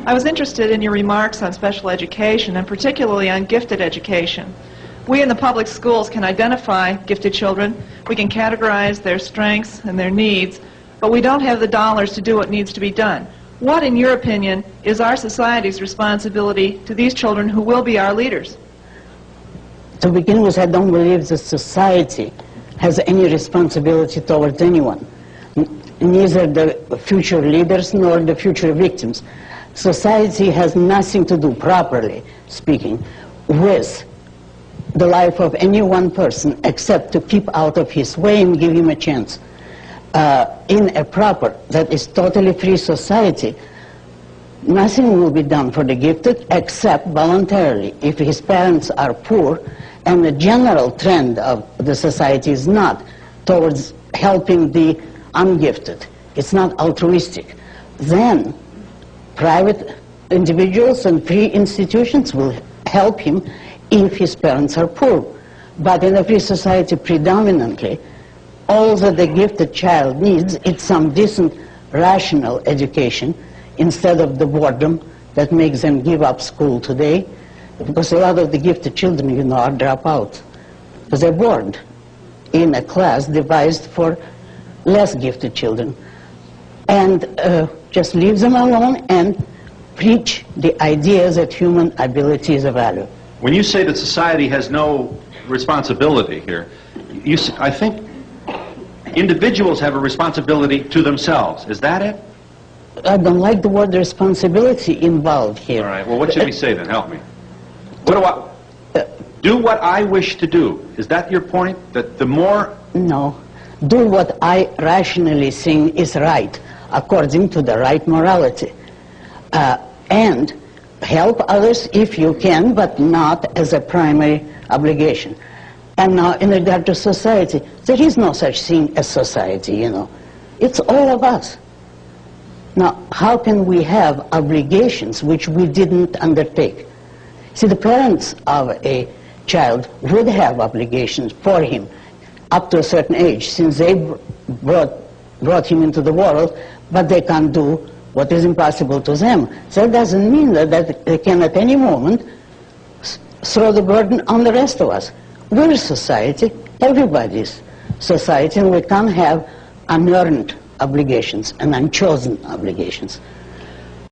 I was interested in your remarks on special education, and particularly on gifted education. We in the public schools can identify gifted children, we can categorize their strengths and their needs, but we don't have the dollars to do what needs to be done. What, in your opinion, is our society's responsibility to these children who will be our leaders? To begin with, I don't believe the society has any responsibility towards anyone, neither the future leaders nor the future victims. Society has nothing to do, properly speaking, with the life of any one person except to keep out of his way and give him a chance. In a proper, that is totally free society, nothing will be done for the gifted except voluntarily. If his parents are poor, and the general trend of the society is not towards helping the ungifted, it's not altruistic, then private individuals and free institutions will help him if his parents are poor. But in a free society, predominantly, all that the gifted child needs is some decent, rational education instead of the boredom that makes them give up school today, because a lot of the gifted children, you know, are dropouts, because they're bored in a class devised for less gifted children. And just leave them alone and preach the idea that human ability is a value. When you say that society has no responsibility here, I think individuals have a responsibility to themselves. Is that it? I don't like the word responsibility involved here. All right, well, what should we say then? Help me. What do what I wish to do. Is that your point? That the more... No. Do what I rationally think is right, according to the right morality. And help others if you can, but not as a primary obligation. And now, in regard to society, there is no such thing as society, you know. It's all of us. Now, how can we have obligations which we didn't undertake? See, the parents of a child would have obligations for him up to a certain age, since they brought him into the world, but they can't do what is impossible to them. So that doesn't mean that they can at any moment throw the burden on the rest of us. We're a society, everybody's society, and we can't have unearned obligations and unchosen obligations.